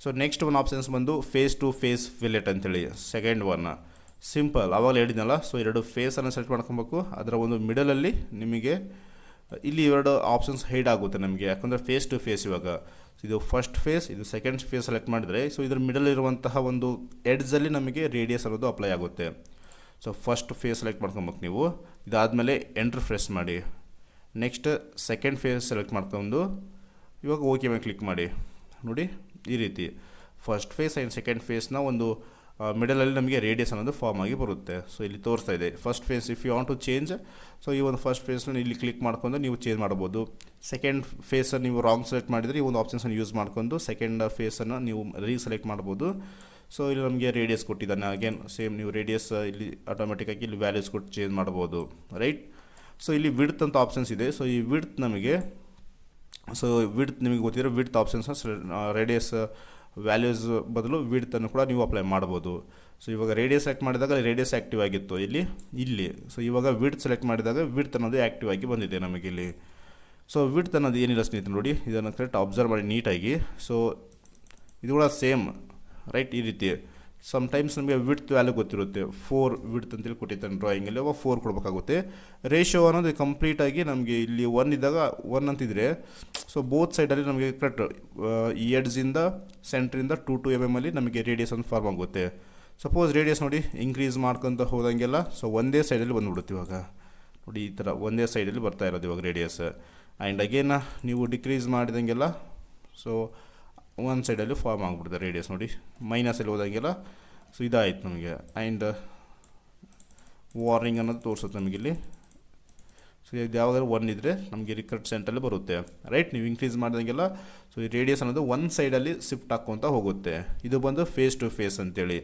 So next ಒಂದು options ಬಂದು face to face fillet ಅಂತೇಳಿ ಸೆಕೆಂಡ್ ಒನ್ ಸಿಂಪಲ್ ಆವಾಗಲೇ ಹೇಳಿದ್ನಲ್ಲ. ಸೊ ಎರಡು ಫೇಸನ್ನು ಸೆಲೆಕ್ಟ್ ಮಾಡ್ಕೊಬೇಕು. ಅದರ ಒಂದು ಮಿಡಲಲ್ಲಿ ನಿಮಗೆ ಇಲ್ಲಿ ಎರಡು ಆಪ್ಷನ್ಸ್ ಹೈಡ್ ಆಗುತ್ತೆ ನಮಗೆ, ಯಾಕಂದರೆ ಫೇಸ್ ಟು ಫೇಸ್ ಇವಾಗ ಇದು ಫಸ್ಟ್ ಫೇಸ್ ಇದು ಸೆಕೆಂಡ್ ಫೇಸ್ ಸೆಲೆಕ್ಟ್ ಮಾಡಿದರೆ ಸೊ ಇದ್ರ ಮಿಡಲ್ ಇರುವಂತಹ ಒಂದು ಎಡ್ಜಲ್ಲಿ ನಮಗೆ ರೇಡಿಯಸ್ ಅನ್ನೋದು ಅಪ್ಲೈ ಆಗುತ್ತೆ. ಸೊ ಫಸ್ಟ್ ಫೇಸ್ ಸೆಲೆಕ್ಟ್ ಮಾಡ್ಕೊಬೇಕು ನೀವು. ಇದಾದಮೇಲೆ ಎಂಟ್ರ್ ಪ್ರೆಸ್ ಮಾಡಿ. ನೆಕ್ಸ್ಟ್ ಸೆಕೆಂಡ್ ಫೇಸ್ ಸೆಲೆಕ್ಟ್ ಮಾಡ್ಕೊಂಡು ಇವಾಗ ಓಕೆ ಮೇಲೆ ಕ್ಲಿಕ್ ಮಾಡಿ. ನೋಡಿ ಈ ರೀತಿ ಫಸ್ಟ್ ಫೇಸ್ ಆ್ಯಂಡ್ ಸೆಕೆಂಡ್ ಫೇಸ್ನ ಒಂದು ಮಿಡಲಲ್ಲಿ ನಮಗೆ ರೇಡಿಯಸ್ ಅನ್ನೋದು ಫಾರ್ಮ್ ಆಗಿ ಬರುತ್ತೆ. ಸೊ ಇಲ್ಲಿ ತೋರಿಸ್ತಾ ಇದೆ first phase if you want to change. So ಈ ಒಂದು ಫಸ್ಟ್ ಫೇಸ್ನ ಇಲ್ಲಿ ಕ್ಲಿಕ್ ಮಾಡ್ಕೊಂಡು ನೀವು ಚೇಂಜ್ ಮಾಡ್ಬೋದು. ಸೆಕೆಂಡ್ ಫೇಸನ್ನು ನೀವು ರಾಂಗ್ ಸೆಲೆಕ್ಟ್ ಮಾಡಿದರೆ ಈ ಒಂದು ಆಪ್ಷನ್ಸನ್ನು ಯೂಸ್ ಮಾಡ್ಕೊಂಡು ಸೆಕೆಂಡ್ ಫೇಸನ್ನು ನೀವು ರೀಸೆಲೆಕ್ಟ್ ಮಾಡ್ಬೋದು. ಸೊ ಇಲ್ಲಿ ನಮಗೆ ರೇಡಿಯಸ್ ಕೊಟ್ಟಿದ್ದಾನೆ. ಅಗೇನ್ ಸೇಮ್ ನೀವು ರೇಡಿಯಸ್ ಇಲ್ಲಿ ಆಟೋಮೆಟಿಕ್ಕಾಗಿ ಇಲ್ಲಿ ವ್ಯಾಲ್ಯೂಸ್ ಕೊಟ್ಟು ಚೇಂಜ್ ಮಾಡ್ಬೋದು, ರೈಟ್. ಸೊ ಇಲ್ಲಿ ವಿಡ್ತ್ ಅಂತ ಆಪ್ಷನ್ಸ್ ಇದೆ. ಸೊ ಈ ವಿಡ್ತ್ ನಮಗೆ ವಿಡ್ತ್ ನಿಮಗೆ ಗೊತ್ತಿರೋ ವಿಡ್ತ್ ಆಪ್ಷನ್ಸ್ ರೇಡಿಯಸ್ ವ್ಯಾಲ್ಯೂಸ್ ಬದಲು ವಿಡ್ತನ್ನು ಕೂಡ ನೀವು ಅಪ್ಲೈ ಮಾಡ್ಬೋದು. ಸೊ ಇವಾಗ ರೇಡಿಯಸ್ ಸೆಲೆಕ್ಟ್ ಮಾಡಿದಾಗ ರೇಡಿಯಸ್ ಆ್ಯಕ್ಟಿವ್ ಆಗಿತ್ತು ಇಲ್ಲಿ. ಸೊ ಇವಾಗ ವಿಡ್ತ್ ಸೆಲೆಕ್ಟ್ ಮಾಡಿದಾಗ ವಿಡ್ತ್ ಅನ್ನೋದು ಆ್ಯಕ್ಟಿವ್ ಆಗಿ ಬಂದಿದೆ ನಮಗೆ ಇಲ್ಲಿ. ಸೊ ವಿಡ್ತ್ ಅನ್ನೋದು ಏನಿಲ್ಲ ಸ್ನೇಹಿತರೆ, ನೋಡಿ ಇದನ್ನು ಕರೆಕ್ಟ್ ಅಬ್ಸರ್ವ್ ಮಾಡಿ ನೀಟಾಗಿ. ಸೊ ಇದು ಕೂಡ ಸೇಮ್, ರೈಟ್. ಈ ರೀತಿ ಸಮ್ಟೈಮ್ಸ್ ನಮಗೆ ವಿಡ್ತ್ ವ್ಯಾಲ್ಯೂ ಗೊತ್ತಿರುತ್ತೆ. 4 ವಿಡ್ತ್ ಅಂತೇಳಿ ಕೊಟ್ಟಿರ್ತಾನೆ ಡ್ರಾಯಿಂಗಲ್ಲಿ, ಅವಾಗ 4 ಕೊಡಬೇಕಾಗುತ್ತೆ. ರೇಷಿಯೋ ಅನ್ನೋದು ಕಂಪ್ಲೀಟಾಗಿ ನಮಗೆ ಇಲ್ಲಿ 1 ಇದ್ದಾಗ 1 ಅಂತಿದ್ರೆ ಸೊ ಬೋತ್ ಸೈಡಲ್ಲಿ ನಮಗೆ ಕರೆಕ್ಟ್ ಈ ಎಡ್ಜಿಂದ ಸೆಂಟ್ರಿಂದ 2 mm ಅಲ್ಲಿ ನಮಗೆ ರೇಡಿಯಸ್ ಅಂತ ಫಾರ್ಮ್ ಆಗುತ್ತೆ. ಸಪೋಸ್ ರೇಡಿಯಸ್ ನೋಡಿ ಇಂಕ್ರೀಸ್ ಮಾಡ್ಕೊತ ಹೋದಂಗೆಲ್ಲ ಸೊ ಒಂದೇ ಸೈಡಲ್ಲಿ ಬಂದುಬಿಡುತ್ತೆ. ಇವಾಗ ನೋಡಿ ಈ ಥರ ಒಂದೇ ಸೈಡಲ್ಲಿ ಬರ್ತಾ ಇರೋದು ಇವಾಗ ರೇಡಿಯಸ್. ಆ್ಯಂಡ್ ಅಗೇನ್ ನೀವು ಡಿಕ್ರೀಸ್ ಮಾಡಿದಂಗೆಲ್ಲ ಸೊ ಒಂದು ಸೈಡಲ್ಲಿ ಫಾರ್ಮ್ ಆಗಿಬಿಡುತ್ತೆ ರೇಡಿಯಸ್. ನೋಡಿ ಮೈನಸಲ್ಲಿ ಹೋದಂಗೆಲ್ಲ ಸೊ ಇದಾಯಿತು ನಮಗೆ. ಆ್ಯಂಡ್ ವಾರ್ನಿಂಗ್ ಅನ್ನೋದು ತೋರಿಸುತ್ತೆ ನಮಗಿಲ್ಲಿ. ಸೊ ಇದು ಯಾವಾಗಾದ್ರೂ 1 ಇದ್ದರೆ ನಮಗೆ ಕರೆಕ್ಟ್ ಸೆಂಟಲ್ಲಿ ಬರುತ್ತೆ, ರೈಟ್. ನೀವು ಇನ್ಕ್ರೀಸ್ ಮಾಡಿದಂಗೆಲ್ಲ ಸೊ ಈ ರೇಡಿಯಸ್ ಅನ್ನೋದು ಒಂದು ಸೈಡಲ್ಲಿ ಶಿಫ್ಟ್ ಹಾಕ್ಕೊತ ಹೋಗುತ್ತೆ. ಇದು ಬಂದು ಫೇಸ್ ಟು ಫೇಸ್ ಅಂತೇಳಿ.